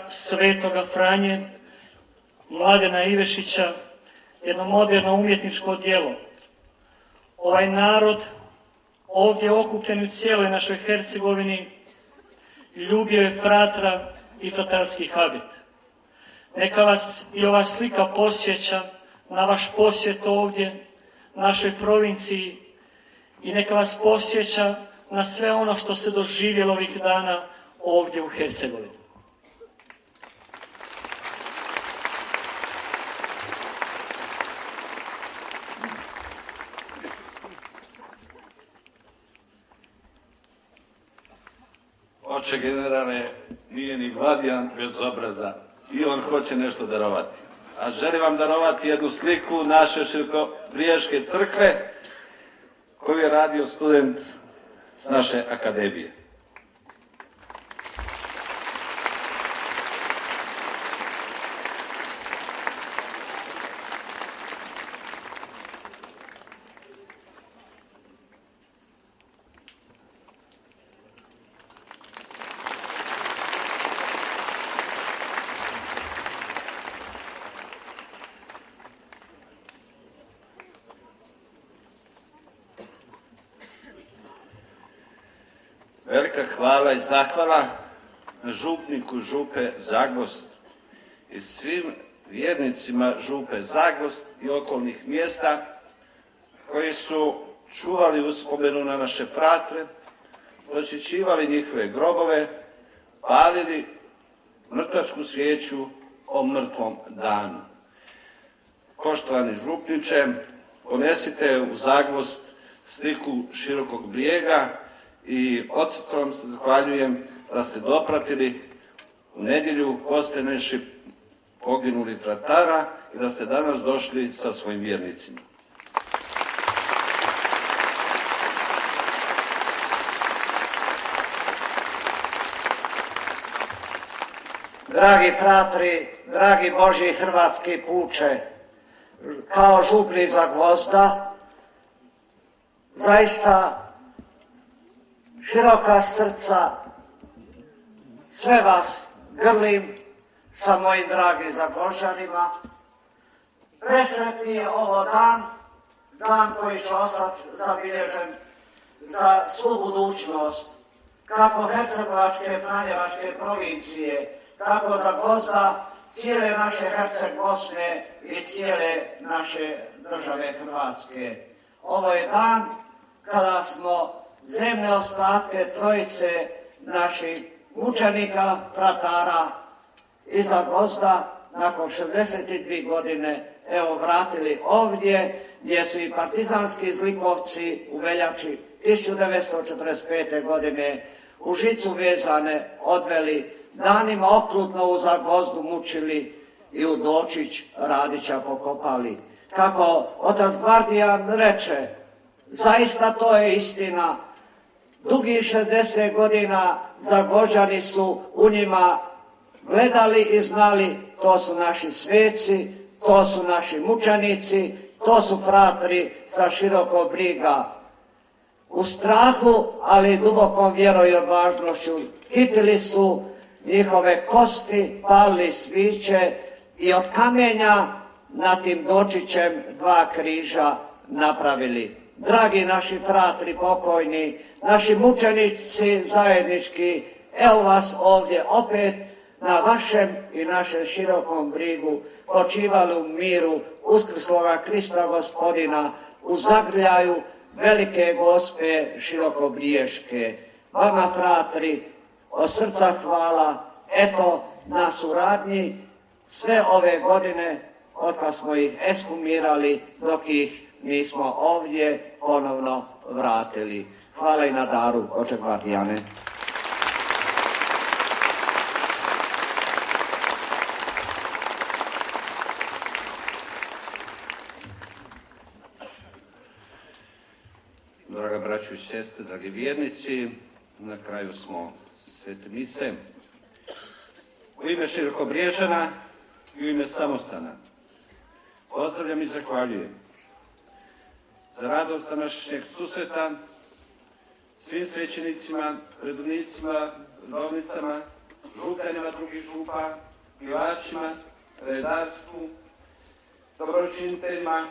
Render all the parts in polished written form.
Svetoga Franje, Mladena Ivešića, jedno moderno umjetničko djelo. Ovaj narod, ovdje okupljen u cijeloj našoj Hercegovini, ljubio je fratra i fratarski habit. Neka vas i ova slika posjeća na vaš posjet ovdje, našoj provinciji, i neka vas posjeća na sve ono što ste doživjeli ovih dana ovdje u Hercegovini. Oče generale, nije ni gladijan bez obraza i on hoće nešto darovati. A želim vam darovati jednu sliku naše Širokobriješke crkve koju je radio student s naše akademije. Velika hvala i zahvala župniku Župe Zagvozd i svim vjernicima Župe Zagvozd i okolnih mjesta koji su čuvali uspomenu na naše fratre, posjećivali njihove grobove, palili mrtvačku svijeću o mrtvom danu. Poštovani župniče, ponesite u Zagvozd sliku Širokog Brijega i od srca vam se zahvaljujem da ste dopratili u nedjelju posteneši poginuli fratara i da ste danas došli sa svojim vjernicima. Dragi fratri, dragi Božji hrvatski puče, kao župni Zagvozda, zaista široka srca, sve vas grlim sa mojim dragim Zagvozđanima. Presretni je ovo dan koji će ostati zabilježen za svu budućnost, kako Hercegovačke, Franjevačke provincije, tako Zagvozda, cijele naše Herceg Bosne i cijele naše države Hrvatske. Ovo je dan kada smo zemne ostatke trojice naših mučenika, fratara iz Zagvozda nakon 62 godine evo vratili ovdje gdje su i partizanski zlikovci u veljači 1945. godine u žicu vezane odveli, danima okrutno u Zagvozdu mučili i u Dočić Radića pokopali. Kako otac Gvardijan reče, zaista to je istina. Dugih 60 godina Zagvozđani su u njima gledali i znali, to su naši sveci, to su naši mučenici, to su fratri sa Širokog Brijega. U strahu, ali i dubokom vjerom i odvažnošću kitili su njihove kosti, palili sviće i od kamenja na tim Dočićem 2 križa napravili. Dragi naši fratri pokojni, naši mučenici zajednički, evo vas ovdje opet na vašem i našem Širokom Brijegu, počivali u miru uskrsloga Krista Gospodina u zagrljaju velike Gospe Širokobriješke. Vama fratri od srca hvala, eto na suradnji sve ove godine od kad smo ih ekshumirali dok ih nismo ovdje ponovno vratili. Hvala i na daru, oče Gvardijane. Draga braćo i sestre, dragi vjernici, na kraju smo svete mise. U ime Širokobriješana i u ime Samostana pozdravljam i zahvaljujem za radost današnjeg susreta svim svećenicima, redovnicima, redovnicama županima drugih župa, pjevačima, redarstvu, dobročiniteljima,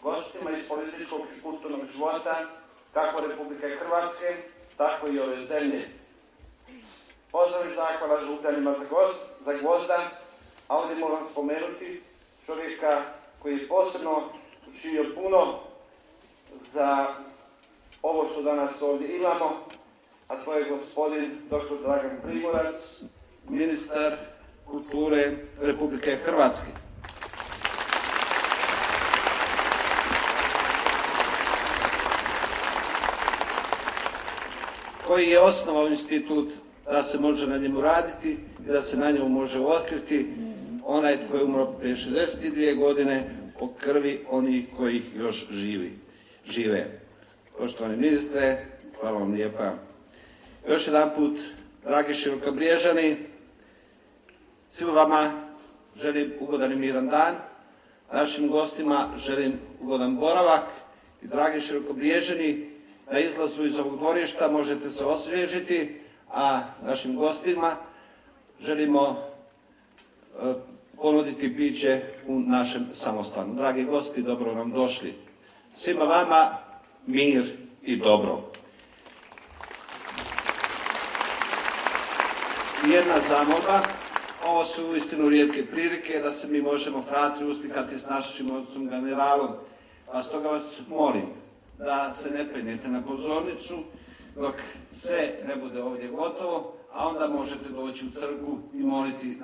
gostima iz političkog i kulturnog života, kako Republike Hrvatske, tako i ove zemlje. Pozdrav i zahvala županima za Gvozda, a ovdje moram spomenuti čovjeka koji je posebno učinio puno za ovo što danas ovdje imamo, a to je gospodin dr. Dragan Primorac, ministar kulture Republike Hrvatske. Koji je osnovao institut da se može na njemu raditi i da se na njemu može otkriti onaj tko je umro prije 62 godine po krvi onih kojih još žive. Poštovani ministre, hvala vam lijepa. Još jedan put, dragi Širokobriježani, svima vama želim ugodan i miran dan, našim gostima želim ugodan boravak i dragi Širokobriježani, na izlazu iz ovog dvorišta možete se osvježiti, a našim gostima želimo ponuditi piće u našem samostanu. Dragi gosti, dobro nam došli. Svima vama mir i dobro. Jedna zamolba, ovo su uistinu rijetke prilike da se mi možemo fratri uslikati s našim ocom generalom, a stoga vas molim da se ne penjete na pozornicu dok sve ne bude ovdje gotovo, a onda možete doći u crkvu i moliti